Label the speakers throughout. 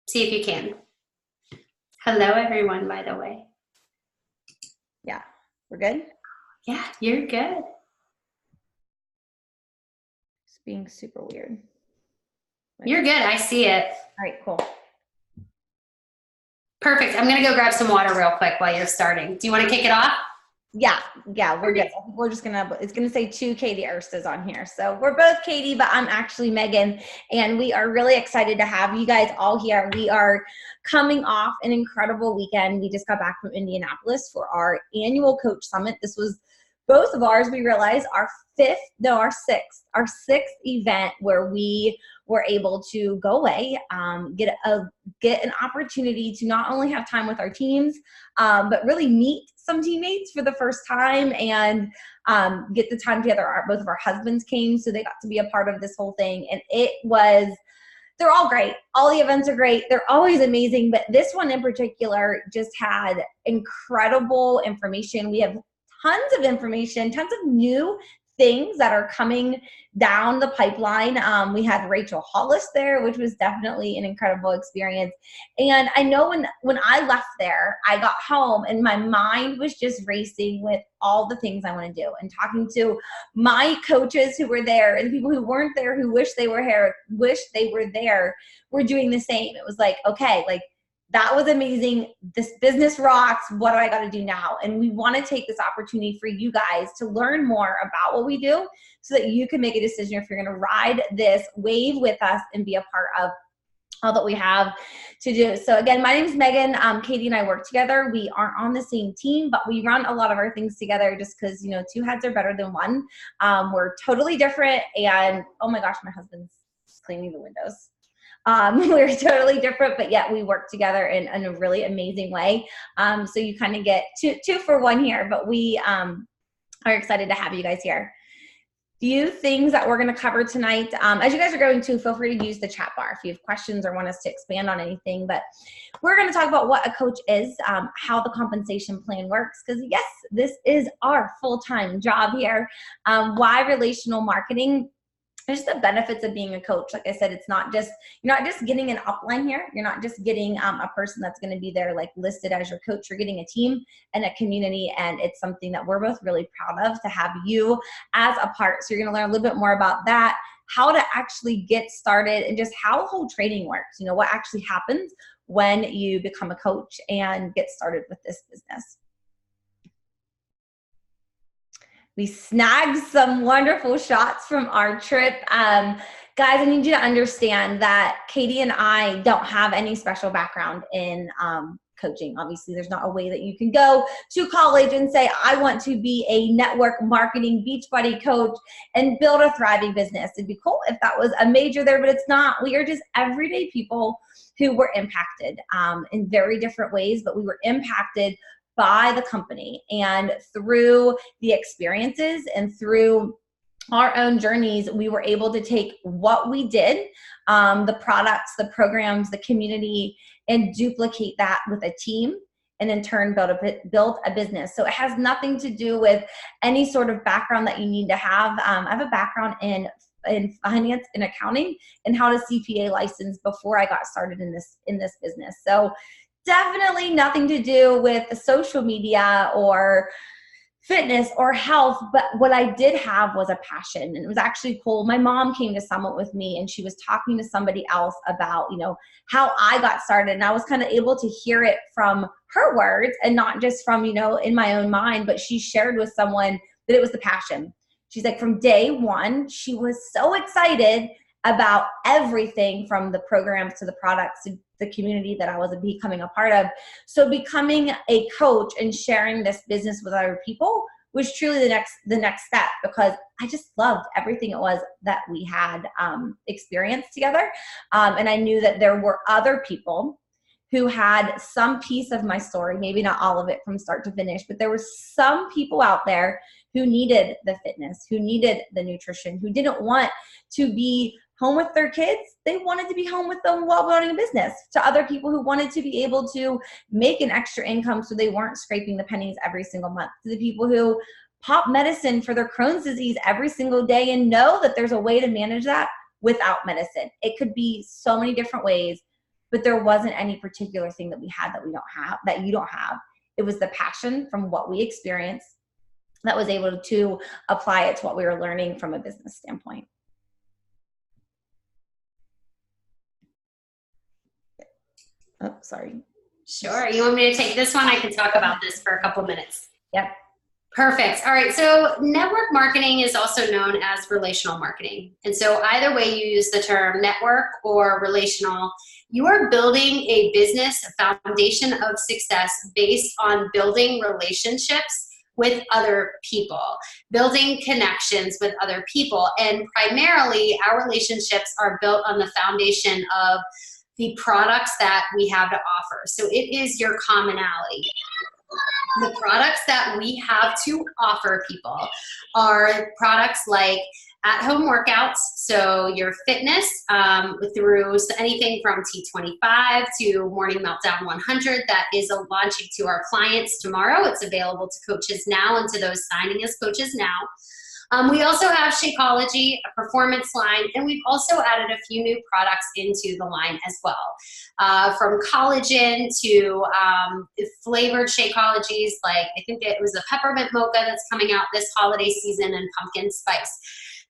Speaker 1: See if you can. Hello, everyone, by the way.
Speaker 2: Yeah, we're good?
Speaker 1: Yeah, you're good.
Speaker 2: It's being super weird.
Speaker 1: You're good. I see it.
Speaker 2: All right, cool.
Speaker 1: Perfect. I'm going to go grab some water real quick while you're starting. Do you want to kick it off?
Speaker 2: Yeah, we're good. We're just it's gonna say two Katie Erstas on here. So we're both Katie, but I'm actually Megan, and we are really excited to have you guys all here. We are coming off an incredible weekend. We just got back from Indianapolis for our annual Coach Summit. This was both of ours, we realized, our sixth event where we were able to go away, get an opportunity to not only have time with our teams, but really meet some teammates for the first time and get the time together. Both of our husbands came, so they got to be a part of this whole thing. And they're all great. All the events are great. They're always amazing, but this one in particular just had incredible information. We have tons of information, tons of new things that are coming down the pipeline. We had Rachel Hollis there, which was definitely an incredible experience. And I know when I left there, I got home and my mind was just racing with all the things I want to do, and talking to my coaches who were there and people who weren't there, who wish they were there, were doing the same. It was like, okay, like, that was amazing. This business rocks. What do I got to do now? And we want to take this opportunity for you guys to learn more about what we do so that you can make a decision if you're going to ride this wave with us and be a part of all that we have to do. So again, my name is Megan. Katie and I work together. We aren't on the same team, but we run a lot of our things together just because, two heads are better than one. We're totally different. And oh my gosh, my husband's cleaning the windows. We're totally different, but yet we work together in a really amazing way. So you kind of get two for one here, but we are excited to have you guys here. Few things that we're going to cover tonight. As you guys are going to, feel free to use the chat bar if you have questions or want us to expand on anything. But we're going to talk about what a coach is, how the compensation plan works, because yes, this is our full-time job here. Why relational marketing. There's the benefits of being a coach. Like I said, you're not just getting an upline here. You're not just getting a person that's going to be there like listed as your coach. You're getting a team and a community, and it's something that we're both really proud of to have you as a part. So you're going to learn a little bit more about that, how to actually get started, and just how the whole training works. What actually happens when you become a coach and get started with this business. We snagged some wonderful shots from our trip. Guys, I need you to understand that Katie and I don't have any special background in coaching. Obviously, there's not a way that you can go to college and say, I want to be a network marketing Beachbody coach and build a thriving business. It'd be cool if that was a major there, but it's not. We are just everyday people who were impacted in very different ways, but we were impacted by the company, and through the experiences and through our own journeys, we were able to take what we did, the products, the programs, the community, and duplicate that with a team, and in turn build a business. So it has nothing to do with any sort of background that you need to have. I have a background in finance and accounting and how to CPA license before I got started in this business. So definitely nothing to do with the social media or fitness or health, but what I did have was a passion, and it was actually cool. My mom came to Summit with me, and she was talking to somebody else about, how I got started, and I was kind of able to hear it from her words and not just from, in my own mind, but she shared with someone that it was the passion. She's like, from day one, she was so excited about everything from the programs to the products to the community that I was becoming a part of. So becoming a coach and sharing this business with other people was truly the next step, because I just loved everything it was that we had experienced together. And I knew that there were other people who had some piece of my story, maybe not all of it from start to finish, but there were some people out there who needed the fitness, who needed the nutrition, who didn't want to be home with their kids. They wanted to be home with them while running a business. To other people who wanted to be able to make an extra income so they weren't scraping the pennies every single month. To the people who pop medicine for their Crohn's disease every single day and know that there's a way to manage that without medicine. It could be so many different ways. but there wasn't any particular thing that we had that we don't have, that you don't have. It was the passion from what we experienced that was able to apply it to what we were learning from a business standpoint. Oh, sorry.
Speaker 1: Sure. You want me to take this one? I can talk about this for a couple minutes.
Speaker 2: Yep.
Speaker 1: Perfect. All right. So network marketing is also known as relational marketing. And so either way you use the term network or relational, you are building a business, a foundation of success based on building relationships with other people, building connections with other people. And primarily our relationships are built on the foundation of the products that we have to offer. So it is your commonality. The products that we have to offer people are products like at-home workouts, so your fitness through anything from T25 to Morning Meltdown 100 that is launching to our clients tomorrow. It's available to coaches now and to those signing as coaches now. We also have Shakeology, a performance line, and we've also added a few new products into the line as well. From collagen to flavored Shakeologies, like I think it was a peppermint mocha that's coming out this holiday season, and pumpkin spice.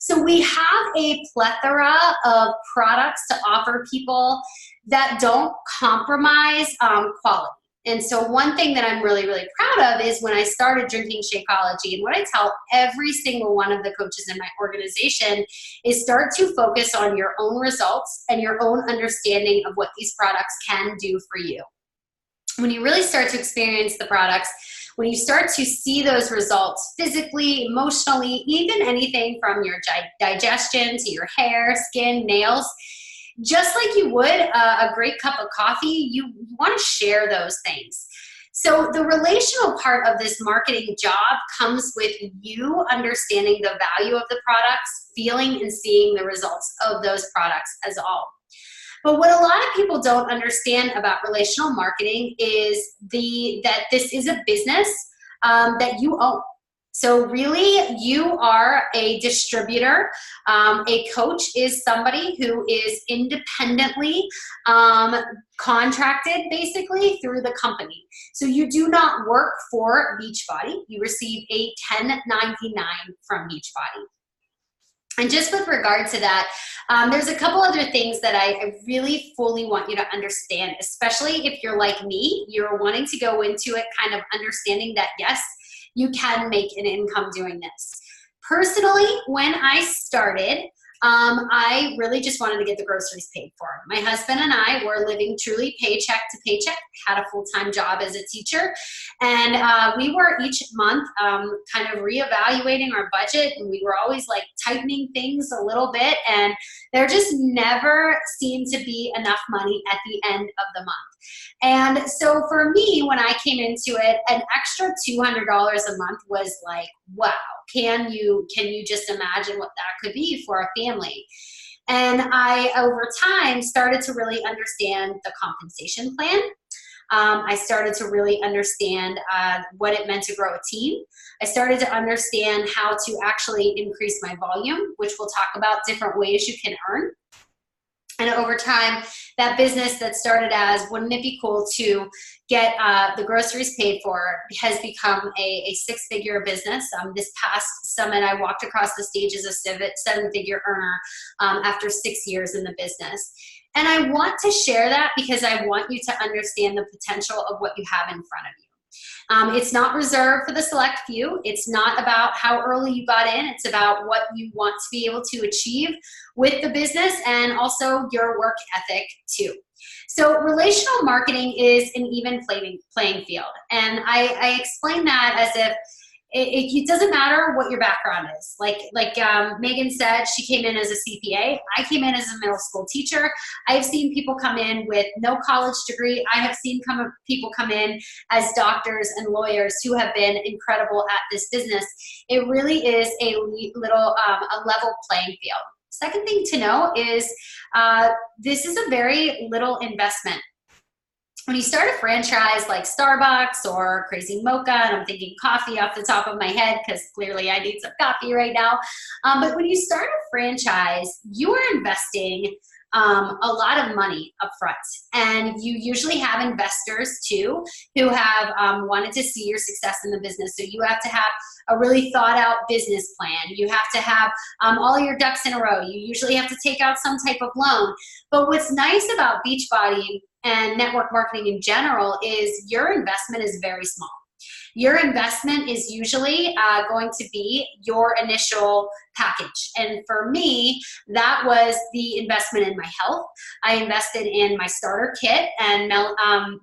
Speaker 1: So we have a plethora of products to offer people that don't compromise quality. And so one thing that I'm really, really proud of is when I started drinking Shakeology, and what I tell every single one of the coaches in my organization is start to focus on your own results and your own understanding of what these products can do for you. When you really start to experience the products, when you start to see those results physically, emotionally, even anything from your digestion to your hair, skin, nails, just like you would a great cup of coffee, you want to share those things. So the relational part of this marketing job comes with you understanding the value of the products, feeling and seeing the results of those products as all. But what a lot of people don't understand about relational marketing is that this is a business that you own. So really, you are a distributor. A coach is somebody who is independently contracted, basically, through the company. So you do not work for Beachbody. You receive a 1099 from Beachbody. And just with regard to that, there's a couple other things that I really fully want you to understand, especially if you're like me, you're wanting to go into it kind of understanding that, yes, you can make an income doing this. Personally, when I started, I really just wanted to get the groceries paid for. My husband and I were living truly paycheck to paycheck, had a full-time job as a teacher, and we were each month kind of reevaluating our budget, and we were always like tightening things a little bit, and there just never seemed to be enough money at the end of the month. And so for me, when I came into it, an extra $200 a month was like, wow, can you just imagine what that could be for a family? And I, over time, started to really understand the compensation plan. I started to really understand what it meant to grow a team. I started to understand how to actually increase my volume, which we'll talk about different ways you can earn. And over time, that business that started as, wouldn't it be cool to get the groceries paid for, has become a six-figure business. This past summit, I walked across the stage as a seven-figure earner after 6 years in the business. And I want to share that because I want you to understand the potential of what you have in front of you. It's not reserved for the select few. It's not about how early you got in. It's about what you want to be able to achieve with the business and also your work ethic too. So relational marketing is an even playing field. And I explain that as if it doesn't matter what your background is. Like Megan said, she came in as a CPA. I came in as a middle school teacher. I've seen people come in with no college degree. I have seen people come in as doctors and lawyers who have been incredible at this business. It really is a level playing field. Second thing to know is this is a very little investment. When you start a franchise like Starbucks or Crazy Mocha, and I'm thinking coffee off the top of my head because clearly I need some coffee right now. But when you start a franchise, you are investing a lot of money up front. And you usually have investors too who have wanted to see your success in the business. So you have to have a really thought out business plan. You have to have all your ducks in a row. You usually have to take out some type of loan. But what's nice about Beachbody and network marketing in general is your investment is very small. Your investment is usually going to be your initial package. And for me, that was the investment in my health. I invested in my starter kit, and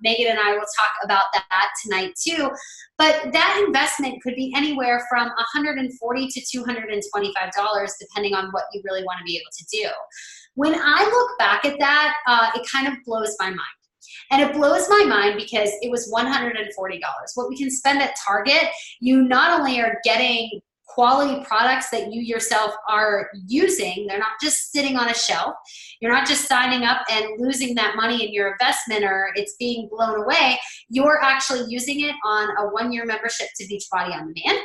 Speaker 1: Megan and I will talk about that tonight too. But that investment could be anywhere from $140 to $225, depending on what you really want to be able to do. When I look back at that, it kind of blows my mind. And it blows my mind because it was $140. What we can spend at Target, you not only are getting quality products that you yourself are using, they're not just sitting on a shelf. You're not just signing up and losing that money in your investment or it's being blown away. You're actually using it on a 1-year membership to Beachbody On Demand.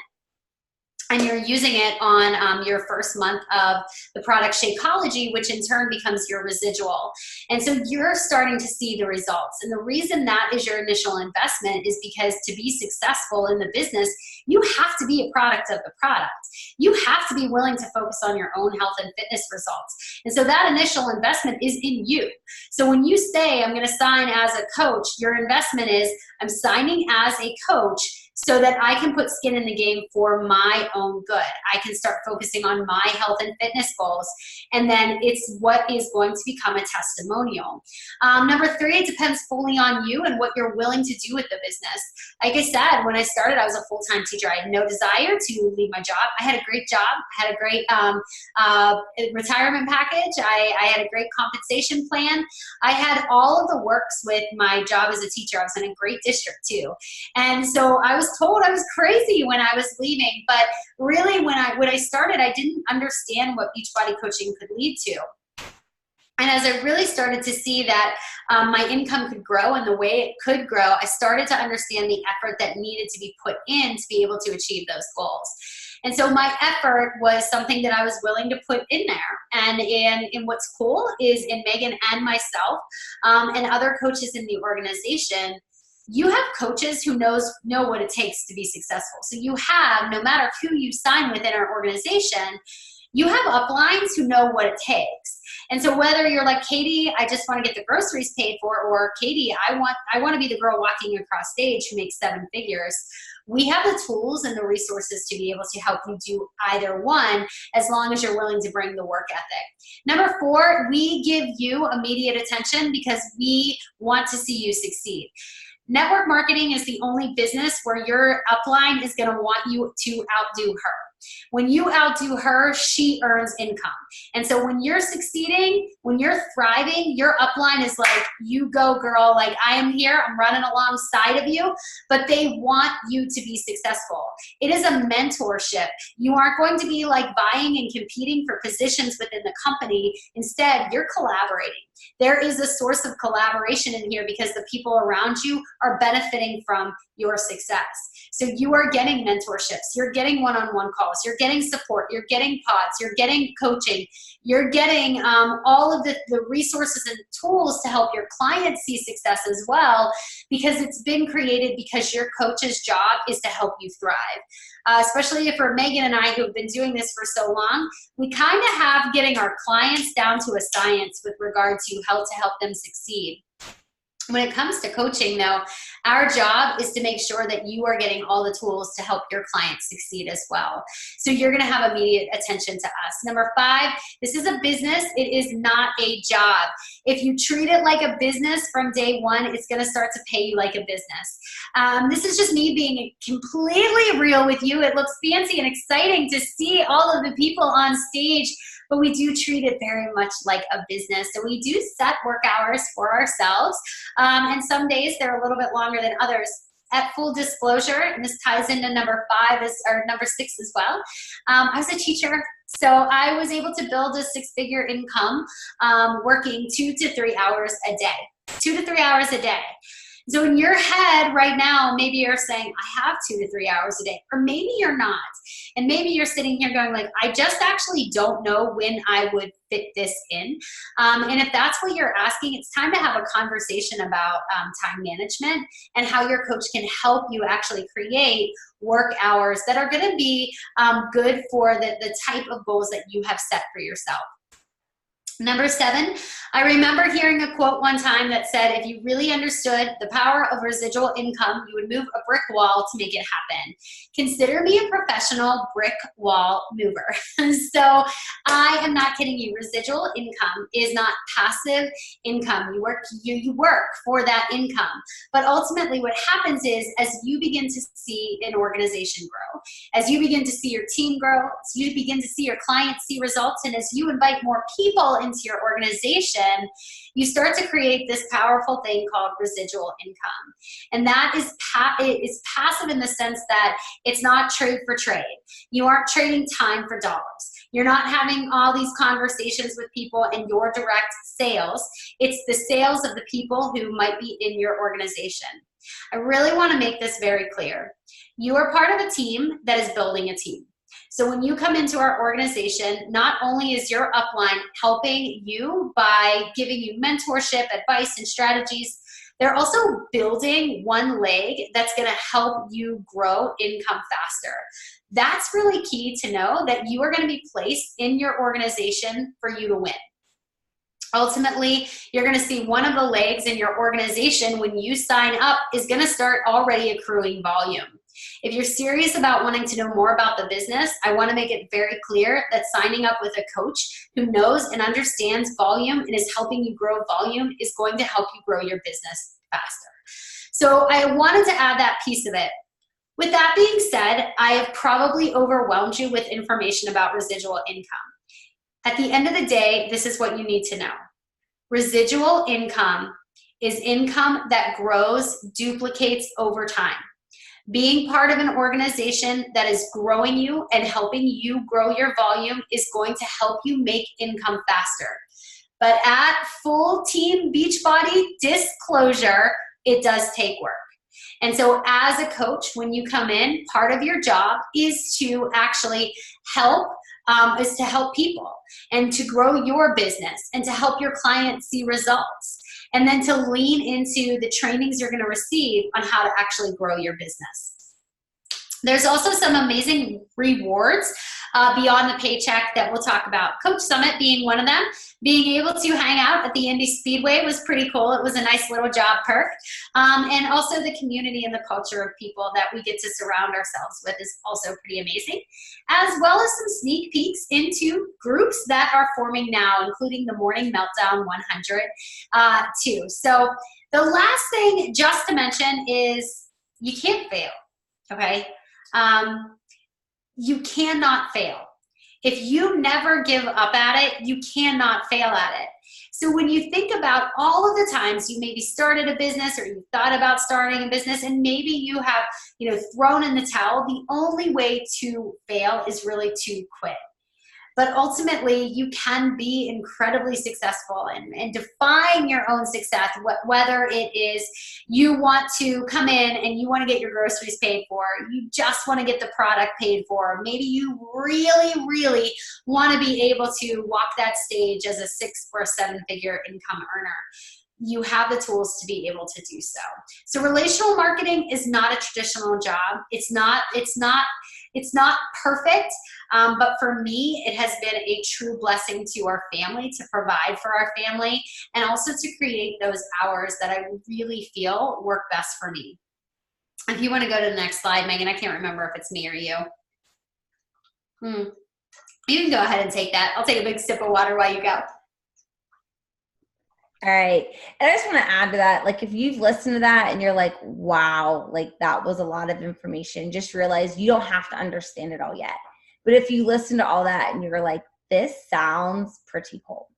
Speaker 1: And you're using it on your first month of the product Shakeology, which in turn becomes your residual. And so you're starting to see the results. And the reason that is your initial investment is because to be successful in the business, you have to be a product of the product. You have to be willing to focus on your own health and fitness results. And so that initial investment is in you. So when you say, I'm going to sign as a coach, your investment is, I'm signing as a coach so that I can put skin in the game for my own good. I can start focusing on my health and fitness goals. And then it's what is going to become a testimonial. Number 3, it depends fully on you and what you're willing to do with the business. Like I said, when I started, I was a full-time teacher. I had no desire to leave my job. I had a great job. I had a great retirement package. I had a great compensation plan. I had all of the works with my job as a teacher. I was in a great district too. And so I was told I was crazy when I was leaving, but really when I started, I didn't understand what Beachbody coaching could lead to. And as I really started to see that my income could grow and the way it could grow, I started to understand the effort that needed to be put in to be able to achieve those goals. And so my effort was something that I was willing to put in there. And in what's cool is in Megan and myself and other coaches in the organization, you have coaches who know what it takes to be successful. So you have, no matter who you sign within our organization, you have uplines who know what it takes. And so whether you're like, Katie, I just want to get the groceries paid for, or Katie, I want to be the girl walking across stage who makes 7 figures, we have the tools and the resources to be able to help you do either one, as long as you're willing to bring the work ethic. Number 4, we give you immediate attention because we want to see you succeed. Network marketing is the only business where your upline is going to want you to outdo her. When you outdo her, she earns income. And so when you're succeeding, when you're thriving, your upline is like, you go girl, like I am here, I'm running alongside of you, but they want you to be successful. It is a mentorship. You aren't going to be like vying and competing for positions within the company. Instead, you're collaborating. There is a source of collaboration in here because the people around you are benefiting from your success. So you are getting mentorships, you're getting one-on-one calls, you're getting support, you're getting pods, you're getting coaching, you're getting all of the resources and tools to help your clients see success as well, because it's been created because your coach's job is to help you thrive. Especially for Megan and I, who have been doing this for so long, we kind of have getting our clients down to a science with regard to how to help them succeed. When it comes to coaching, though, our job is to make sure that you are getting all the tools to help your clients succeed as well. So you're going to have immediate attention to us. Number 5, this is a business. It is not a job. If you treat it like a business from day one, it's going to start to pay you like a business. This is just me being completely real with you. It looks fancy and exciting to see all of the people on stage, but we do treat it very much like a business. So we do set work hours for ourselves. And some days they're a little bit longer than others. At full disclosure, and this ties into number 6 as well, I was a teacher. So I was able to build a 6-figure income working 2 to 3 hours a day. 2 to 3 hours a day. So in your head right now, maybe you're saying, I have 2 to 3 hours a day, or maybe you're not. And maybe you're sitting here going like, I just actually don't know when I would fit this in. And if that's what you're asking, it's time to have a conversation about time management and how your coach can help you actually create work hours that are going to be good for the type of goals that you have set for yourself. Number 7, I remember hearing a quote one time that said, if you really understood the power of residual income, you would move a brick wall to make it happen. Consider me a professional brick wall mover. So I am not kidding you. Residual income is not passive income. You work for that income. But ultimately what happens is, as you begin to see an organization grow, as you begin to see your team grow, as you begin to see your clients see results, and as you invite more people into your organization, you start to create this powerful thing called residual income. And that is passive in the sense that it's not trade for trade. You aren't trading time for dollars. You're not having all these conversations with people in your direct sales. It's the sales of the people who might be in your organization. I really want to make this very clear. You are part of a team that is building a team. So when you come into our organization, not only is your upline helping you by giving you mentorship, advice, and strategies, they're also building one leg that's going to help you grow income faster. That's really key to know, that you are going to be placed in your organization for you to win. Ultimately, you're going to see one of the legs in your organization when you sign up is going to start already accruing volume. If you're serious about wanting to know more about the business, I want to make it very clear that signing up with a coach who knows and understands volume and is helping you grow volume is going to help you grow your business faster. So I wanted to add that piece of it. With that being said, I have probably overwhelmed you with information about residual income. At the end of the day, this is what you need to know. Residual income is income that grows, duplicates over time. Being part of an organization that is growing you and helping you grow your volume is going to help you make income faster. But at full team Beachbody disclosure, it does take work. And so as a coach, when you come in, part of your job is to actually help people and to grow your business and to help your clients see results. And then to lean into the trainings you're going to receive on how to actually grow your business. There's also some amazing rewards beyond the paycheck that we'll talk about. Coach Summit being one of them. Being able to hang out at the Indy Speedway was pretty cool. It was a nice little job perk. And also the community and the culture of people that we get to surround ourselves with is also pretty amazing, as well as some sneak peeks into groups that are forming now, including the Morning Meltdown 100 too. So the last thing just to mention is you can't fail, okay? You cannot fail. If you never give up at it, you cannot fail at it. So when you think about all of the times you maybe started a business or you thought about starting a business and maybe you have, thrown in the towel, the only way to fail is really to quit. But ultimately, you can be incredibly successful and define your own success, whether it is you want to come in and you want to get your groceries paid for, you just want to get the product paid for, maybe you really, really want to be able to walk that stage as a 6 or 7-figure income earner. You have the tools to be able to do so. So relational marketing is not a traditional job. It's not perfect, but for me, it has been a true blessing to our family to provide for our family and also to create those hours that I really feel work best for me. If you want to go to the next slide, Megan, I can't remember if it's me or you. You can go ahead and take that. I'll take a big sip of water while you go.
Speaker 2: All right. And I just want to add to that, like if you've listened to that and you're like, wow, like that was a lot of information, just realize you don't have to understand it all yet. But if you listen to all that and you're like, this sounds pretty cool.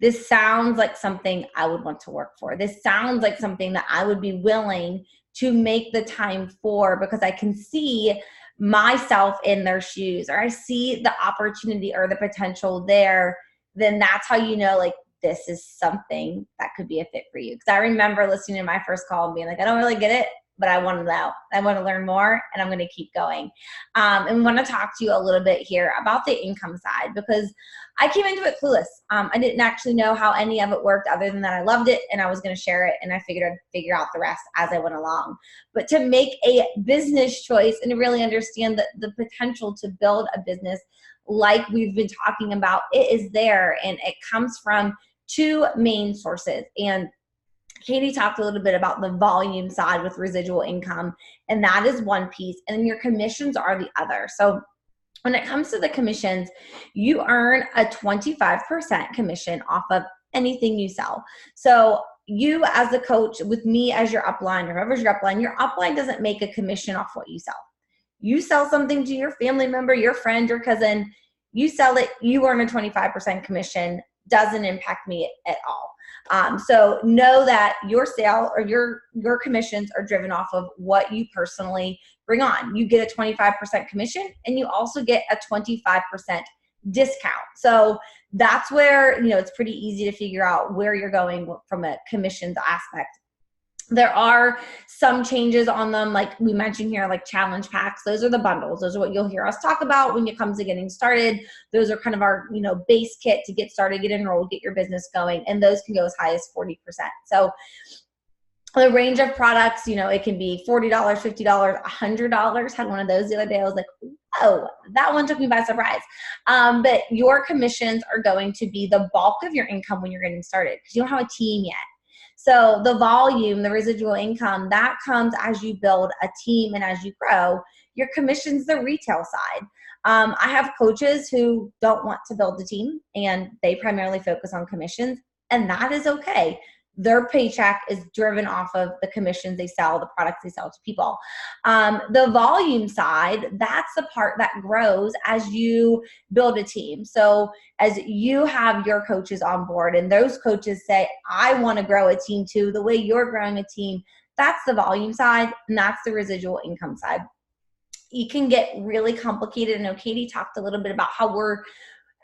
Speaker 2: This sounds like something I would want to work for. This sounds like something that I would be willing to make the time for because I can see myself in their shoes or I see the opportunity or the potential there, then that's how you know like this is something that could be a fit for you. Because I remember listening to my first call and being like, I don't really get it, but I want to know. I want to learn more, and I'm going to keep going. And we want to talk to you a little bit here about the income side, because I came into it clueless. I didn't actually know how any of it worked, other than that I loved it and I was going to share it, and I figured I'd figure out the rest as I went along. But to make a business choice and to really understand the potential to build a business like we've been talking about, it is there, and it comes from two main sources. And Katie talked a little bit about the volume side with residual income, and that is one piece, and then your commissions are the other. So when it comes to the commissions, you earn a 25% commission off of anything you sell. So you as the coach, with me as your upline, or whoever's your upline doesn't make a commission off what you sell. You sell something to your family member, your friend, your cousin, you sell it, you earn a 25% commission, doesn't impact me at all. So know that your sale or your commissions are driven off of what you personally bring on. You get a 25% commission, and you also get a 25% discount. So that's where, it's pretty easy to figure out where you're going from a commissions aspect. There are some changes on them, like we mentioned here, like challenge packs. Those are the bundles. Those are what you'll hear us talk about when it comes to getting started. Those are kind of our, base kit to get started, get enrolled, get your business going. And those can go as high as 40%. So the range of products, it can be $40, $50, $100. Had one of those the other day. I was like, oh, that one took me by surprise. But your commissions are going to be the bulk of your income when you're getting started, because you don't have a team yet. So the volume, the residual income, that comes as you build a team and as you grow. Your commission's the retail side. I have coaches who don't want to build the team, and they primarily focus on commissions, and that is okay. Their paycheck is driven off of the commissions they sell, the products they sell to people. The volume side, that's the part that grows as you build a team. So as you have your coaches on board, and those coaches say, I want to grow a team too, the way you're growing a team, that's the volume side, and that's the residual income side. It can get really complicated. I know Katie talked a little bit about how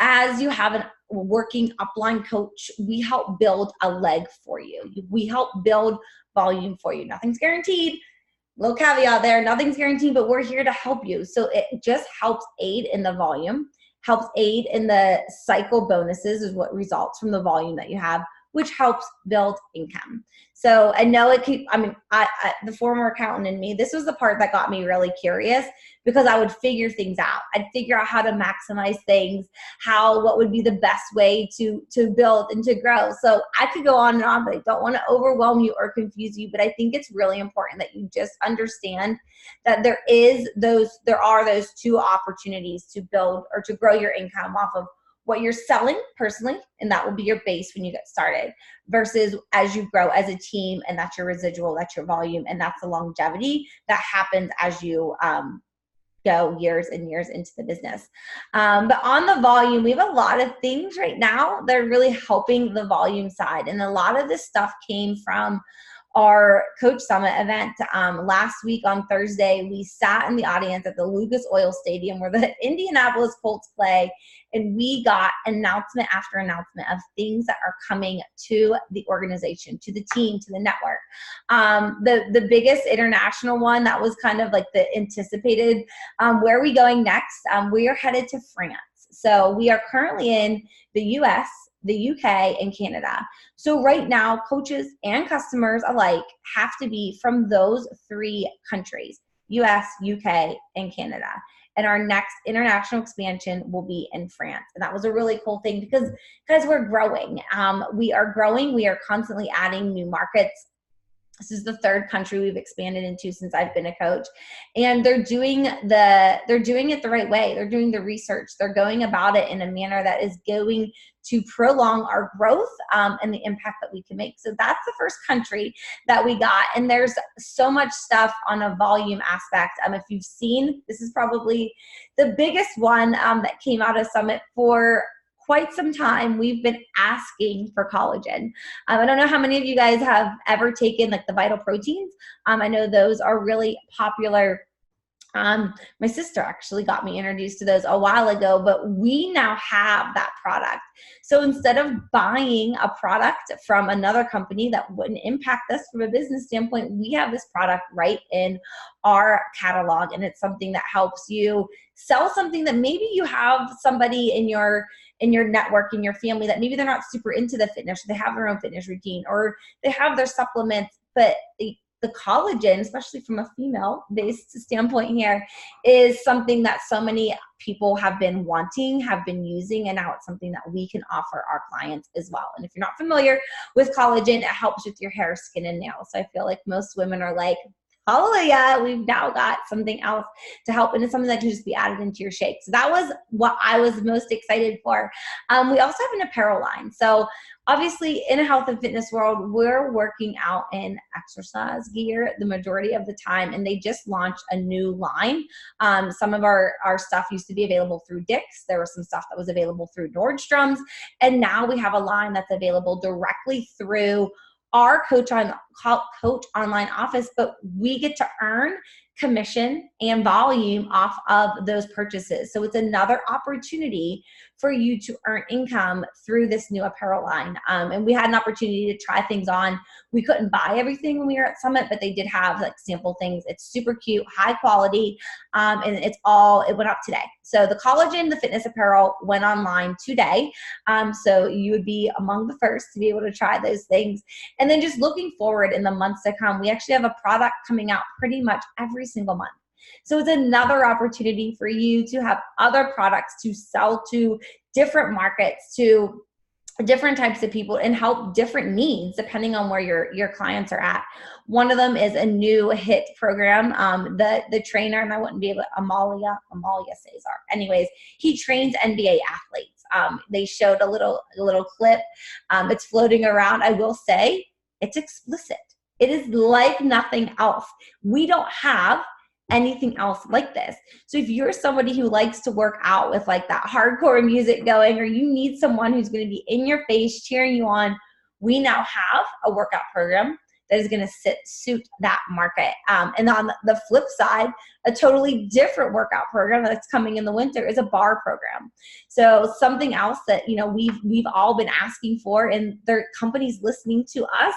Speaker 2: as you have a working upline coach, we help build a leg for you. We help build volume for you. Nothing's guaranteed. Little caveat there, nothing's guaranteed, but we're here to help you. So it just helps aid in the volume, helps aid in the cycle bonuses is what results from the volume that you have, which helps build income. So I know the former accountant in me, this was the part that got me really curious, because I would figure things out. I'd figure out how to maximize things, what would be the best way to build and to grow. So I could go on and on, but I don't want to overwhelm you or confuse you. But I think it's really important that you just understand that there are those two opportunities to build or to grow your income off of what you're selling personally, and that will be your base when you get started, versus as you grow as a team, and that's your residual, that's your volume, and that's the longevity that happens as you go years and years into the business. But on the volume, we have a lot of things right now that are really helping the volume side, and a lot of this stuff came from our Coach Summit event. Last week on Thursday, we sat in the audience at the Lucas Oil Stadium where the Indianapolis Colts play, and we got announcement after announcement of things that are coming to the organization, to the team, to the network. The biggest international one that was kind of like the anticipated, where are we going next? We are headed to France. So we are currently in the US, the UK, and Canada. So right now, coaches and customers alike have to be from those three countries, US, UK, and Canada. And our next international expansion will be in France. And that was a really cool thing because we're growing. We are growing. We are constantly adding new markets. This is the third country we've expanded into since I've been a coach, and they're doing it the right way. They're doing the research. They're going about it in a manner that is going to prolong our growth and the impact that we can make. So that's the first country that we got, and there's so much stuff on a volume aspect. If you've seen, this is probably the biggest one that came out of Summit for quite some time. We've been asking for collagen. I don't know how many of you guys have ever taken like the Vital Proteins. I know those are really popular My sister actually got me introduced to those a while ago, but we now have that product. So instead of buying a product from another company that wouldn't impact us from a business standpoint, we have this product right in our catalog, and it's something that helps you sell something that maybe you have somebody in your network, in your family, that maybe they're not super into the fitness, they have their own fitness routine, or they have their supplements, but the collagen, especially from a female-based standpoint here, is something that so many people have been wanting, have been using, and now it's something that we can offer our clients as well. And if you're not familiar with collagen, it helps with your hair, skin, and nails. So I feel like most women are like, hallelujah, we've now got something else to help, and it's something that can just be added into your shake. So that was what I was most excited for. We also have an apparel line. So obviously in a health and fitness world, we're working out in exercise gear the majority of the time, and they just launched a new line. Some of our stuff used to be available through Dick's. There was some stuff that was available through Nordstrom's, and now we have a line that's available directly through our Coach Online office, but we get to earn commission and volume off of those purchases. So it's another opportunity for you to earn income through this new apparel line. And we had an opportunity to try things on. We couldn't buy everything when we were at Summit, but they did have like sample things. It's super cute, high quality, and it went up today. So the collagen, the fitness apparel went online today. So you would be among the first to be able to try those things. And then just looking forward in the months to come, we actually have a product coming out pretty much every single month. So it's another opportunity for you to have other products to sell to different markets, to different types of people, and help different needs depending on where your clients are at. One of them is a new HIT program. The trainer, and I wouldn't be able to, Amalia Cesar. Anyways, he trains NBA athletes. They showed a little clip. It's floating around. I will say it's explicit. It is like nothing else. We don't have anything else like this. So if you're somebody who likes to work out with like that hardcore music going, or you need someone who's going to be in your face cheering you on, we now have a workout program that is going to suit that market. And on the flip side, a totally different workout program that's coming in the winter is a bar program. So something else that we've all been asking for, and their companies listening to us,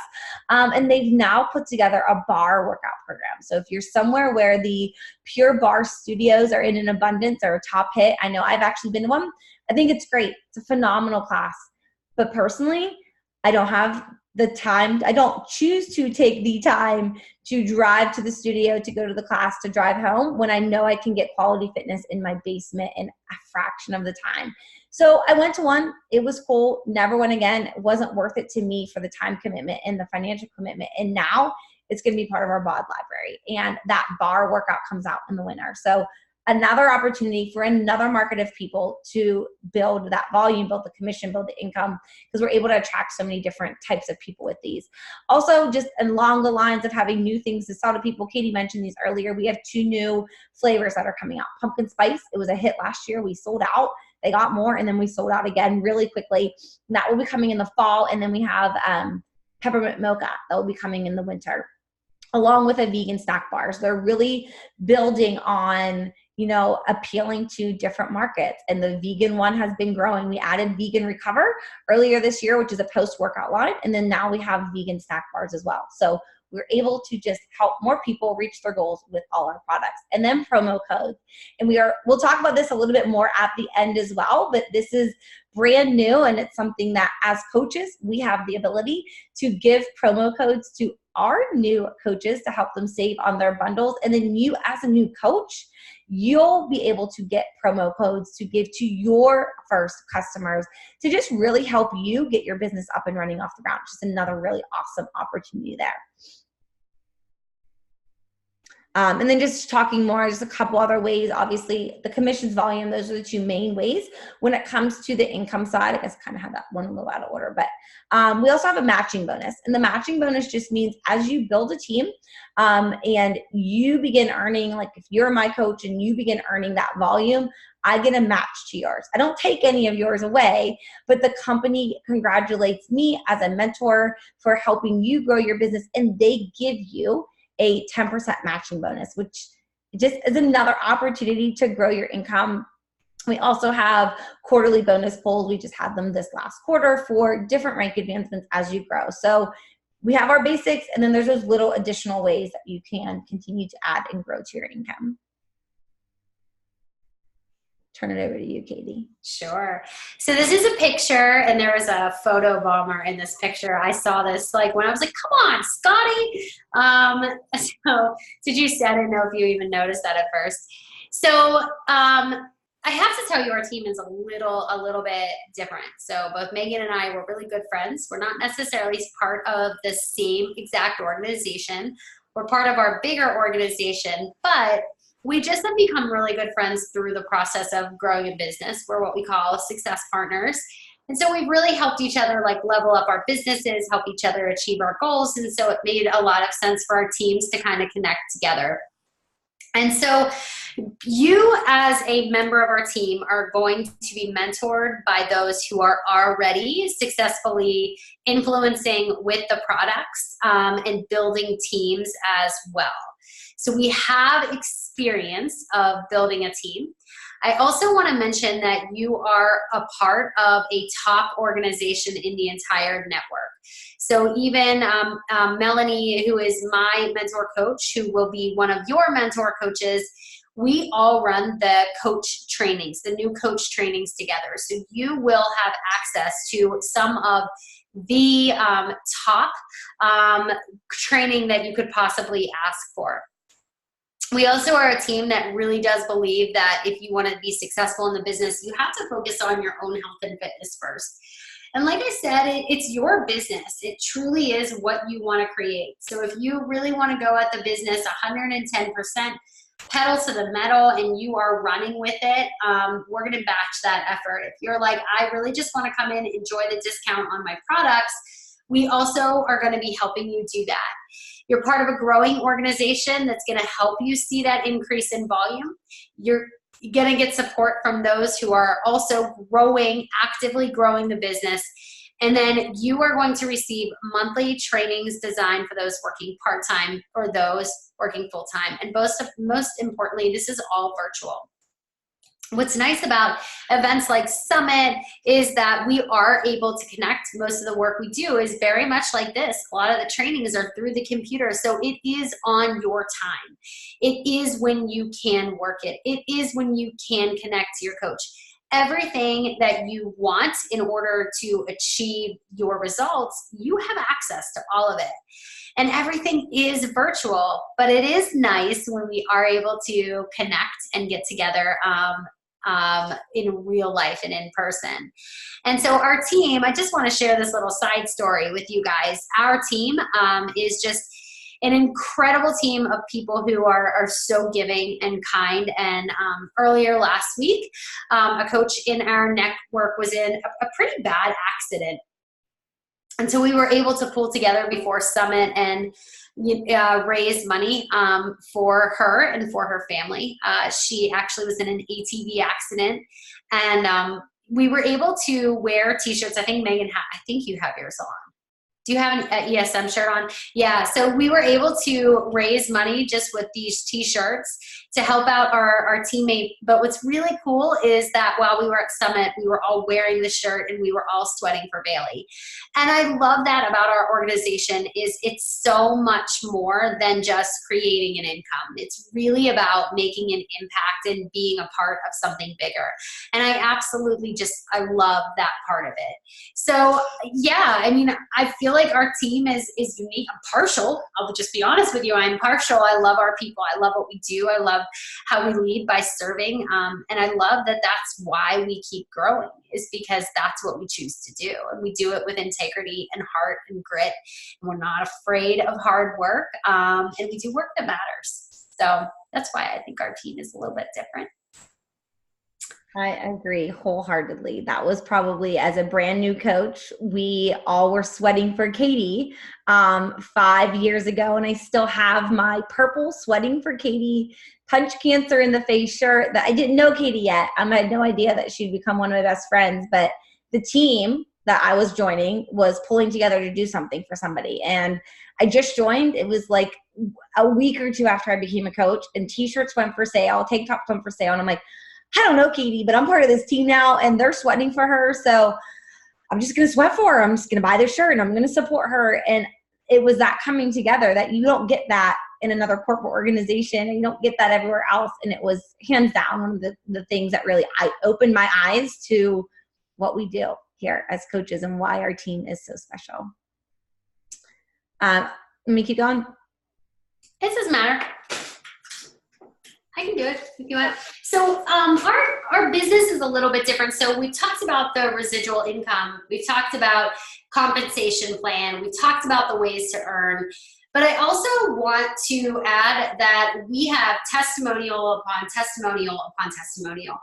Speaker 2: and they've now put together a bar workout program. So if you're somewhere where the Pure Barre studios are in an abundance or a top hit, I know I've actually been to one. I think it's great. It's a phenomenal class. But personally, I don't have the time. I don't choose to take the time to drive to the studio, to go to the class, to drive home, when I know I can get quality fitness in my basement in a fraction of the time. So I went to one. It was cool. Never went again. It wasn't worth it to me for the time commitment and the financial commitment. And now it's going to be part of our BOD library. And that bar workout comes out in the winter. So another opportunity for another market of people to build that volume, build the commission, build the income, because we're able to attract so many different types of people with these. Also, just along the lines of having new things to sell to people, Katie mentioned these earlier. We have 2 new flavors that are coming out. Pumpkin spice, it was a hit last year. We sold out. They got more, and then we sold out again really quickly. And that will be coming in the fall. And then we have peppermint mocha that will be coming in the winter, along with a vegan snack bars. They're really building on appealing to different markets. And the vegan one has been growing. We added Vegan Recover earlier this year, which is a post-workout line. And then now we have vegan snack bars as well. So we're able to just help more people reach their goals with all our products. And then promo codes. And we'll talk about this a little bit more at the end as well, but this is brand new, and it's something that as coaches, we have the ability to give promo codes to our new coaches to help them save on their bundles. And then you, as a new coach, you'll be able to get promo codes to give to your first customers to just really help you get your business up and running off the ground. Just another really awesome opportunity there. And then just talking more, just a couple other ways. Obviously, the commissions volume, those are the 2 main ways. When it comes to the income side, I guess kind of had that one a little out of order, but we also have a matching bonus. And the matching bonus just means as you build a team and you begin earning, like if you're my coach and you begin earning that volume, I get a match to yours. I don't take any of yours away, but the company congratulates me as a mentor for helping you grow your business, and they give you a 10% matching bonus, which just as another opportunity to grow your income. We also have quarterly bonus polls. We just had them this last quarter for different rank advancements as you grow. So we have our basics, and then there's those little additional ways that you can continue to add and grow to your income. Turn it over to you, Katie.
Speaker 1: Sure. So this is a picture, and there was a photo bomber in this picture. I saw this like when I was like, come on, Scotty. So did you see? I didn't know if you even noticed that at first. So I have to tell you, our team is a little bit different. So both Megan and I were really good friends. We're not necessarily part of the same exact organization. We're part of our bigger organization, but we just have become really good friends through the process of growing a business. We're what we call success partners. And so we've really helped each other like level up our businesses, help each other achieve our goals. And so it made a lot of sense for our teams to kind of connect together. And so you as a member of our team are going to be mentored by those who are already successfully influencing with the products and building teams as well. So we have experience of building a team. I also want to mention that you are a part of a top organization in the entire network. So even Melanie, who is my mentor coach, who will be one of your mentor coaches, we all run the coach trainings, the new coach trainings together. So you will have access to some of the top training that you could possibly ask for. We also are a team that really does believe that if you want to be successful in the business, you have to focus on your own health and fitness first. And like I said, it's your business. It truly is what you want to create. So if you really want to go at the business 110%, pedal to the metal, and you are running with it, we're going to batch that effort. If you're like, I really just want to come in, enjoy the discount on my products, we also are going to be helping you do that. You're part of a growing organization that's going to help you see that increase in volume. You're going to get support from those who are also growing, actively growing the business. And then you are going to receive monthly trainings designed for those working part-time or those working full-time. And most importantly, this is all virtual. What's nice about events like Summit is that we are able to connect. Most of the work we do is very much like this. A lot of the trainings are through the computer, so it is on your time. It is when you can work it. It is when you can connect to your coach. Everything that you want in order to achieve your results, you have access to all of it. And everything is virtual, but it is nice when we are able to connect and get together in real life and in person. And so our team, I just want to share this little side story with you guys. Our team is just an incredible team of people who are so giving and kind. And earlier last week, a coach in our network was in a pretty bad accident. And so we were able to pull together before Summit and raise money for her and for her family. She actually was in an ATV accident, and we were able to wear t-shirts. I think Megan, I think you have yours on. Do you have an ESM shirt on? Yeah, so we were able to raise money just with these t-shirts to help out our teammate. But what's really cool is that while we were at Summit, we were all wearing the shirt and we were all sweating for Bailey. And I love that about our organization is it's so much more than just creating an income. It's really about making an impact and being a part of something bigger. And I absolutely I love that part of it. So yeah, I mean, I feel like our team is unique. I'm partial. I'll just be honest with you. I'm partial. I love our people. I love what we do. I love how we lead by serving. And I love that that's why we keep growing, is because that's what we choose to do. And we do it with integrity and heart and grit. And we're not afraid of hard work. And we do work that matters. So that's why I think our team is a little bit different.
Speaker 2: I agree wholeheartedly. That was probably, as a brand new coach, we all were sweating for Katie 5 years ago. And I still have my purple sweating for Katie punch cancer in the face shirt that I didn't know Katie yet. I had no idea that she'd become one of my best friends, but the team that I was joining was pulling together to do something for somebody. And I just joined. It was like a week or two after I became a coach, and t-shirts went for sale, tank tops went for sale. And I'm like, I don't know, Katie, but I'm part of this team now and they're sweating for her. So I'm just going to sweat for her. I'm just going to buy this shirt and I'm going to support her. And it was that coming together that you don't get that in another corporate organization, and you don't get that everywhere else. And it was hands down one of the things that really opened my eyes to what we do here as coaches and why our team is so special. Let me keep going.
Speaker 1: It doesn't matter. I can do it if you want. So our business is a little bit different. So we talked about the residual income. We talked about compensation plan. We talked about the ways to earn. But I also want to add that we have testimonial upon testimonial upon testimonial.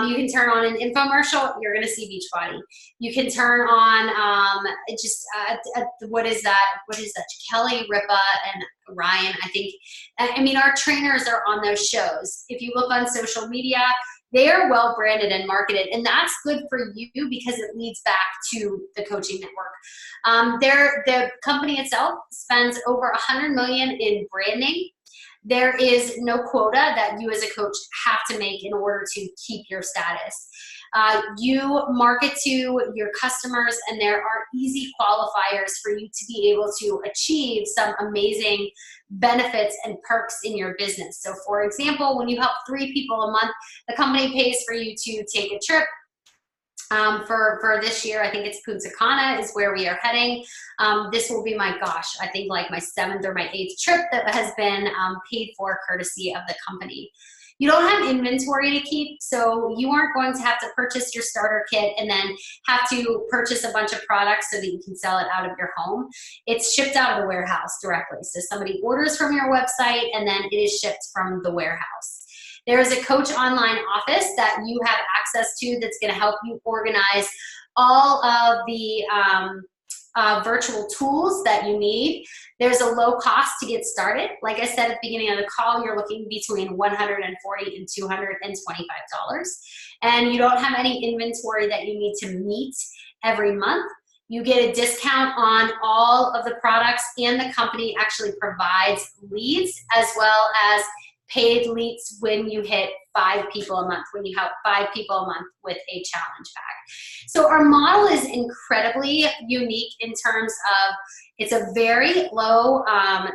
Speaker 1: You can turn on an infomercial, you're going to see Beachbody. You can turn on what is that? Kelly, Ripa, and Ryan, I think. I mean, our trainers are on those shows. If you look on social media, they are well branded and marketed, and that's good for you because it leads back to the coaching network. The company itself spends over $100 million in branding. There is no quota that you as a coach have to make in order to keep your status. You market to your customers, and there are easy qualifiers for you to be able to achieve some amazing benefits and perks in your business. So for example, when you help 3 people a month, the company pays for you to take a trip. For this year, I think it's Punta Cana is where we are heading. This will be I think like my 7th or my 8th trip that has been paid for courtesy of the company. You don't have inventory to keep, so you aren't going to have to purchase your starter kit and then have to purchase a bunch of products so that you can sell it out of your home. It's shipped out of the warehouse directly. So somebody orders from your website and then it is shipped from the warehouse. There is a coach online office that you have access to that's going to help you organize all of the virtual tools that you need. There's a low cost to get started. Like I said at the beginning of the call, you're looking between $140 and $225. And you don't have any inventory that you need to meet every month. You get a discount on all of the products, and the company actually provides leads as well as paid leads when you hit 5 people a month, when you help 5 people a month with a challenge bag. So our model is incredibly unique in terms of it's a very low,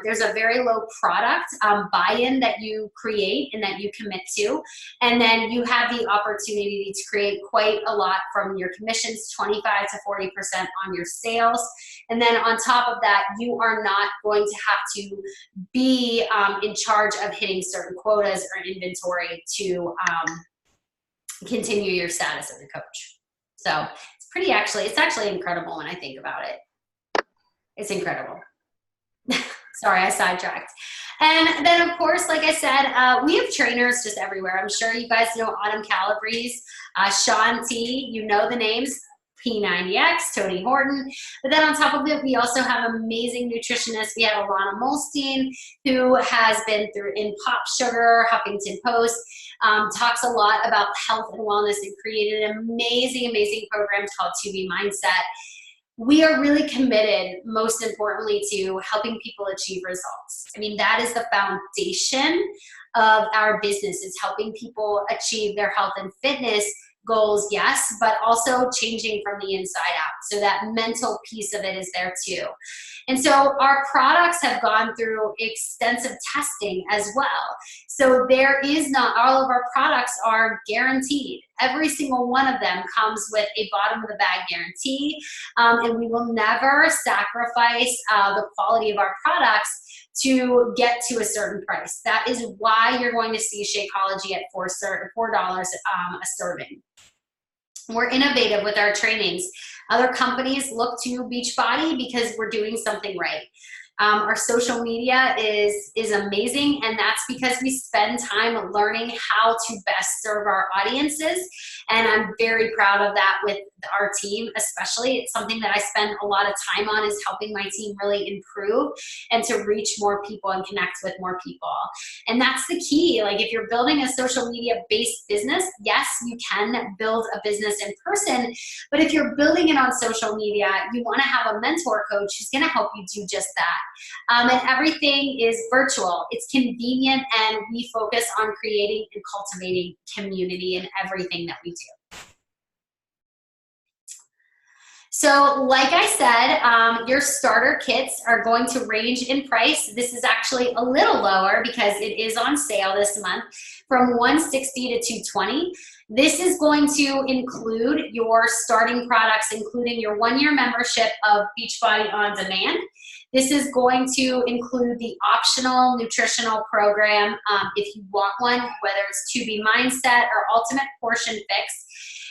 Speaker 1: there's a very low product buy-in that you create and that you commit to. And then you have the opportunity to create quite a lot from your commissions, 25 to 40% on your sales. And then on top of that, you are not going to have to be in charge of hitting certain quotas or inventory to continue your status as a coach. So it's actually incredible when I think about it. It's incredible. Sorry, I sidetracked. And then, of course, like I said, we have trainers just everywhere. I'm sure you guys know Autumn Calabrese, Sean T. You know the names, P90X, Tony Horton. But then on top of it, we also have amazing nutritionists. We have Alana Molstein, who has been in Pop Sugar, Huffington Post, talks a lot about health and wellness, and created an amazing, amazing program called 2B Mindset. We are really committed, most importantly, to helping people achieve results. I mean, that is the foundation of our business, is helping people achieve their health and fitness goals, yes, but also changing from the inside out. So that mental piece of it is there too. And so our products have gone through extensive testing as well. So there is not, all of our products are guaranteed. Every single one of them comes with a bottom of the bag guarantee, and we will never sacrifice the quality of our products to get to a certain price. That is why you're going to see Shakeology at $4 a serving. We're innovative with our trainings. Other companies look to Beachbody because we're doing something right. Our social media is amazing, and that's because we spend time learning how to best serve our audiences, and I'm very proud of that with our team especially. It's something that I spend a lot of time on, is helping my team really improve and to reach more people and connect with more people. And that's the key. Like, if you're building a social media based business, yes, you can build a business in person, but if you're building it on social media, you want to have a mentor coach who's going to help you do just that. And everything is virtual. It's convenient, and we focus on creating and cultivating community in everything that we do. So like I said, your starter kits are going to range in price. This is actually a little lower because it is on sale this month, from $160 to $220. This is going to include your starting products, including your 1-year membership of Beachbody On Demand. This is going to include the optional nutritional program if you want one, whether it's 2B Mindset or Ultimate Portion Fix.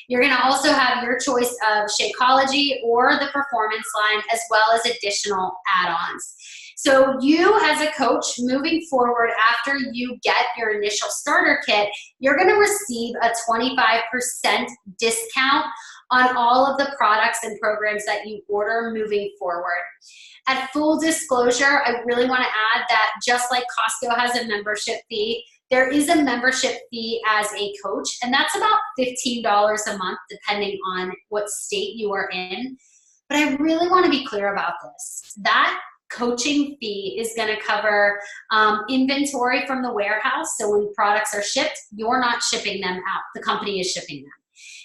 Speaker 1: You're going to also have your choice of Shakeology or the Performance line, as well as additional add-ons. So you as a coach, moving forward, after you get your initial starter kit, you're going to receive a 25% discount on all of the products and programs that you order moving forward. At full disclosure, I really want to add that just like Costco has a membership fee, there is a membership fee as a coach, and that's about $15 a month, depending on what state you are in. But I really want to be clear about this. That coaching fee is going to cover inventory from the warehouse. So when products are shipped, you're not shipping them out. The company is shipping them.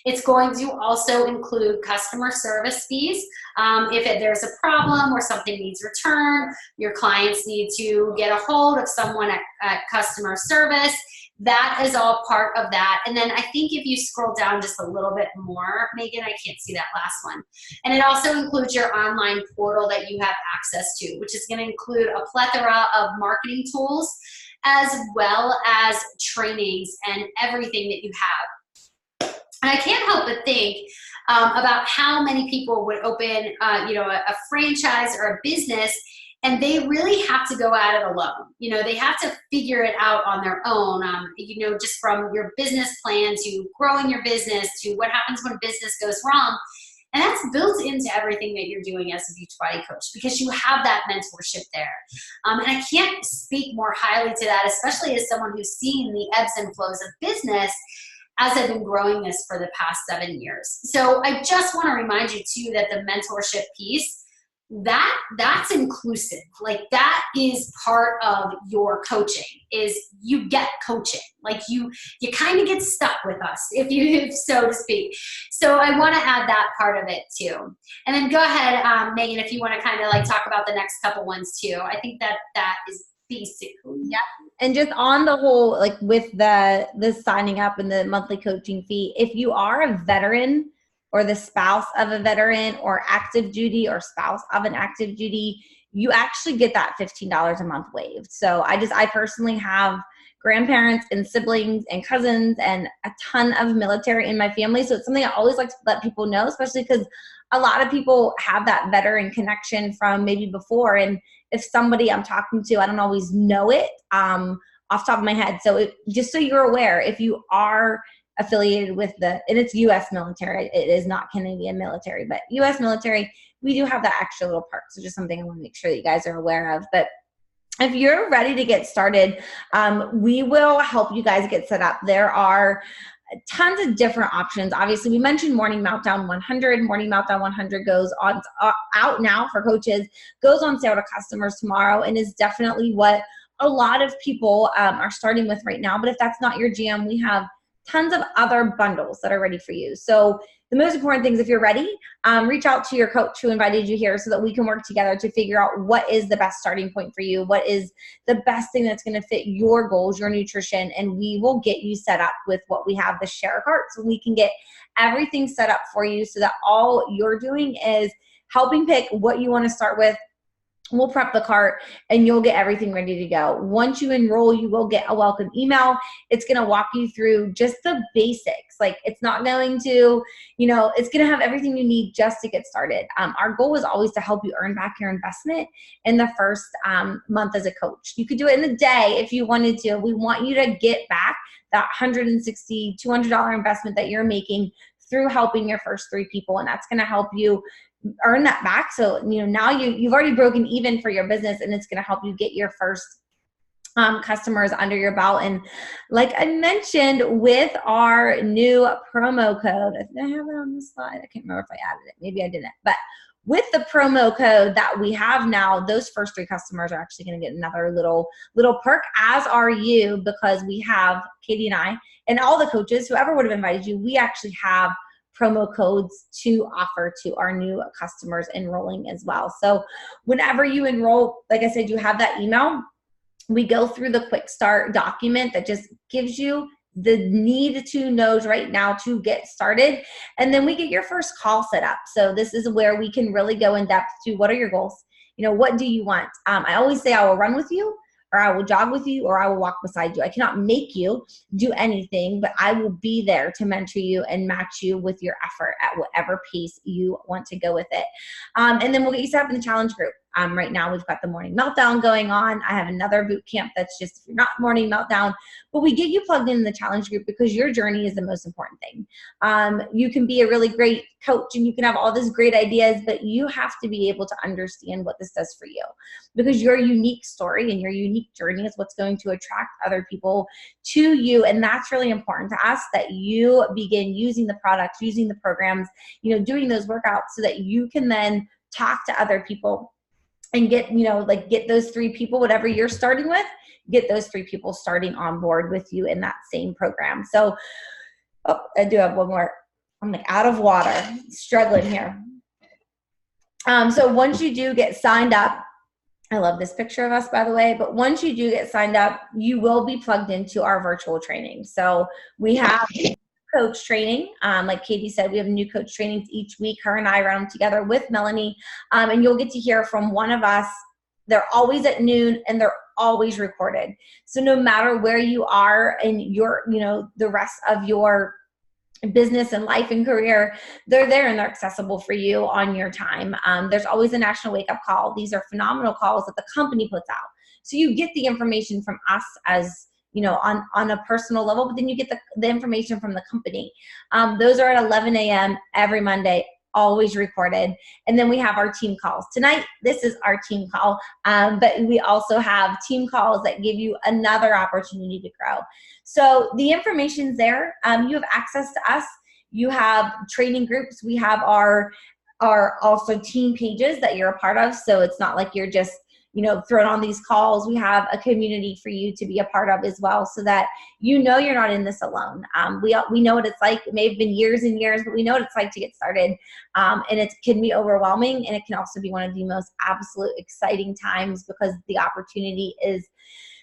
Speaker 1: It's going to also include customer service fees. If there's a problem or something needs returned, your clients need to get a hold of someone at customer service. That is all part of that. And then I think if you scroll down just a little bit more, Megan, I can't see that last one. And it also includes your online portal that you have access to, which is going to include a plethora of marketing tools, as well as trainings and everything that you have. And I can't help but think about how many people would open, a franchise or a business, and they really have to go at it alone. They have to figure it out on their own, just from your business plan to growing your business to what happens when business goes wrong. And that's built into everything that you're doing as a Beachbody coach, because you have that mentorship there. And I can't speak more highly to that, especially as someone who's seen the ebbs and flows of business as I've been growing this for the past 7 years. So I just want to remind you too that the mentorship piece, that's inclusive. Like that is part of your coaching, is you get coaching. Like you kind of get stuck with us, if so to speak. So I want to add that part of it too. And then go ahead, Megan, if you want to kind of like talk about the next couple ones too. I think that is basically.
Speaker 2: Yeah. And just on the whole, like with the signing up and the monthly coaching fee, if you are a veteran or the spouse of a veteran or active duty or spouse of an active duty, you actually get that $15 a month waived. So I personally have grandparents and siblings and cousins and a ton of military in my family. So it's something I always like to let people know, especially because a lot of people have that veteran connection from maybe before. And if somebody I'm talking to, I don't always know it off the top of my head. So just so you're aware, if you are affiliated with and it's U.S. military, it is not Canadian military, but U.S. military, we do have that extra little part. So just something I want to make sure that you guys are aware of. But if you're ready to get started, we will help you guys get set up. There are tons of different options. Obviously, we mentioned Morning Meltdown 100. Morning Meltdown 100 goes on out now for coaches, goes on sale to customers tomorrow, and is definitely what a lot of people are starting with right now. But if that's not your jam, we have tons of other bundles that are ready for you. So the most important thing is, if you're ready, reach out to your coach who invited you here so that we can work together to figure out what is the best starting point for you, what is the best thing that's going to fit your goals, your nutrition, and we will get you set up with what we have, the share cart, so we can get everything set up for you so that all you're doing is helping pick what you want to start with. We'll prep the cart and you'll get everything ready to go. Once you enroll, you will get a welcome email. It's going to walk you through just the basics. Like it's not going to, it's going to have everything you need just to get started. Our goal is always to help you earn back your investment in the first month as a coach. You could do it in the day if you wanted to. We want you to get back that $160, $200 investment that you're making through helping your first 3 people. And that's going to help you earn that back. So, now you've already broken even for your business, and it's going to help you get your first customers under your belt. And like I mentioned, with our new promo code, I think I have it on the slide. I can't remember if I added it. Maybe I didn't. But with the promo code that we have now, those first 3 customers are actually going to get another little perk, as are you, because we have, Katie and I, and all the coaches, whoever would have invited you, we actually have promo codes to offer to our new customers enrolling as well. So whenever you enroll, like I said, you have that email. We go through the quick start document that just gives you the need to knows right now to get started. And then we get your first call set up. So this is where we can really go in depth to what are your goals? You know, what do you want? I always say I will run with you, or I will jog with you, or I will walk beside you. I cannot make you do anything, but I will be there to mentor you and match you with your effort at whatever pace you want to go with it. And then we'll get you set up in the challenge group. Right now we've got the morning meltdown going on. I have another boot camp that's just, if you're not morning meltdown, but we get you plugged in the challenge group because your journey is the most important thing. You can be a really great coach and you can have all these great ideas, but you have to be able to understand what this does for you, because your unique story and your unique journey is what's going to attract other people to you. And that's really important to us, that you begin using the products, using the programs, you know, doing those workouts so that you can then talk to other people and get, you know, like get those 3 people, whatever you're starting with, get those 3 people starting on board with you in that same program. So, oh, I do have one more. I'm like out of water, struggling here. So once you do get signed up, I love this picture of us, by the way, but once you do get signed up, you will be plugged into our virtual training. So we have coach training. Like Katie said, we have new coach trainings each week. Her and I run them together with Melanie. And you'll get to hear from one of us. They're always at noon and they're always recorded. So no matter where you are in your, you know, the rest of your business and life and career, they're there and they're accessible for you on your time. There's always a national wake up call. These are phenomenal calls that the company puts out. So you get the information from us as, you know, on a personal level, but then you get the information from the company. Those are at 11 a.m. every Monday, always recorded. And then we have our team calls. Tonight, this is our team call, but we also have team calls that give you another opportunity to grow. So the information's there. You have access to us. You have training groups. We have our also team pages that you're a part of. So it's not like you're just, you know, thrown on these calls. We have a community for you to be a part of as well, so that you know you're not in this alone. We know what it's like. It may have been years and years, but we know what it's like to get started. And it can be overwhelming, and it can also be one of the most absolute exciting times because the opportunity is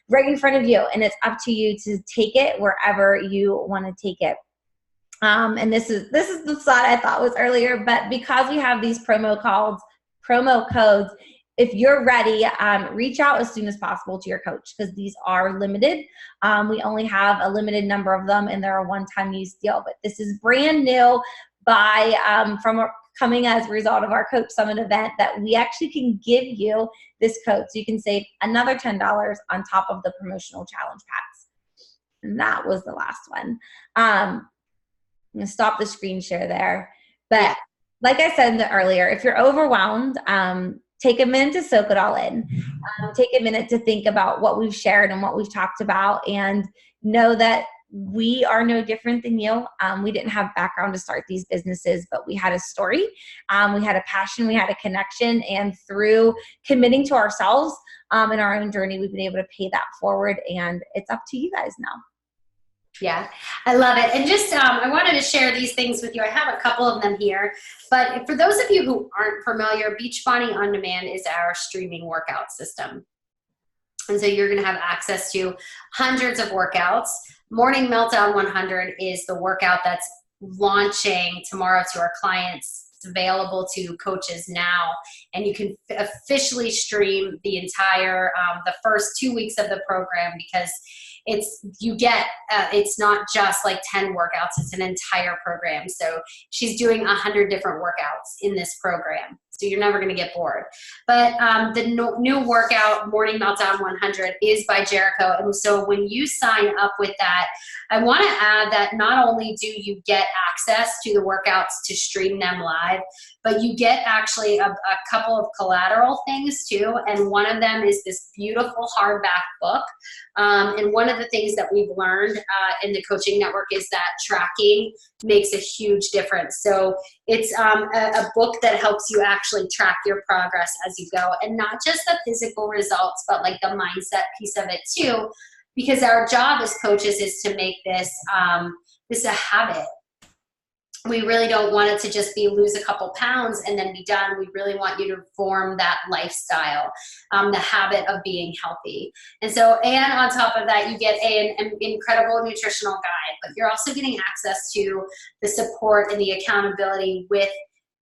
Speaker 2: right in front of you, and it's up to you to take it wherever you want to take it. And this is the slide I thought was earlier, but because we have these promo codes, if you're ready, reach out as soon as possible to your coach, because these are limited. We only have a limited number of them, and they're a one-time use deal. But this is brand new coming as a result of our Coach Summit event, that we actually can give you this code. So you can save another $10 on top of the promotional challenge packs. And that was the last one. I'm going to stop the screen share there. But like I said earlier, if you're overwhelmed, take a minute to soak it all in. Take a minute to think about what we've shared and what we've talked about, and know that we are no different than you. We didn't have background to start these businesses, but we had a story. We had a passion. We had a connection. And through committing to ourselves in our own journey, we've been able to pay that forward. And it's up to you guys now.
Speaker 1: Yeah, I love it. And just, I wanted to share these things with you. I have a couple of them here, but for those of you who aren't familiar, Beachbody On Demand is our streaming workout system. And so you're going to have access to hundreds of workouts. Morning Meltdown 100 is the workout that's launching tomorrow to our clients. It's available to coaches now, and you can officially stream the entire, the first 2 weeks of the program, because it's not just like 10 workouts, it's an entire program. So she's doing 100 different workouts in this program. So you're never going to get bored. But the new workout, Morning Meltdown 100, is by Jericho. And so when you sign up with that, I want to add that not only do you get access to the workouts to stream them live, but you get actually a couple of collateral things too. And one of them is this beautiful hardback book. And one of the things that we've learned in the coaching network is that tracking makes a huge difference. So it's a book that helps you actually actually track your progress as you go, and not just the physical results, but like the mindset piece of it too, because our job as coaches is to make this this a habit. We really don't want it to just be lose a couple pounds and then be done. We really want you to form that lifestyle, the habit of being healthy. And so, and on top of that, you get an incredible nutritional guide, but you're also getting access to the support and the accountability with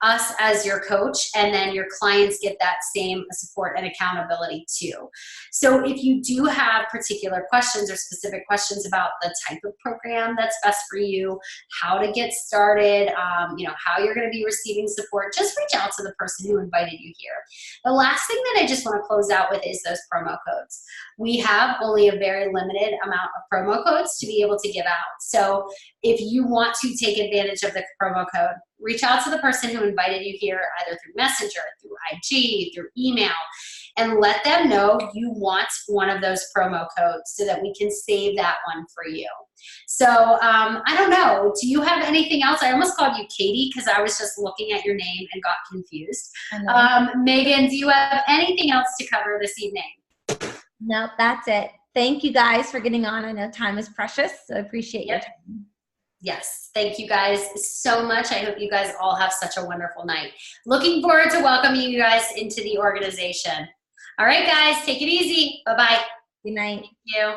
Speaker 1: us as your coach, and then your clients get that same support and accountability too. So if you do have particular questions or specific questions about the type of program that's best for you, how to get started, you know, how you're going to be receiving support, just reach out to the person who invited you here. The last thing that I just want to close out with is those promo codes. We have only a very limited amount of promo codes to be able to give out. So if you want to take advantage of the promo code, reach out to the person who invited you here, either through Messenger, through IG, through email, and let them know you want one of those promo codes so that we can save that one for you. So I don't know, do you have anything else? I almost called you Katie because I was just looking at your name and got confused. Megan, do you have anything else to cover this evening?
Speaker 2: Nope, that's it. Thank you guys for getting on. I know time is precious, so I appreciate your time.
Speaker 1: Yes, thank you guys so much. I hope you guys all have such a wonderful night. Looking forward to welcoming you guys into the organization. All right, guys, take it easy. Bye-bye.
Speaker 2: Good night.
Speaker 1: Thank you.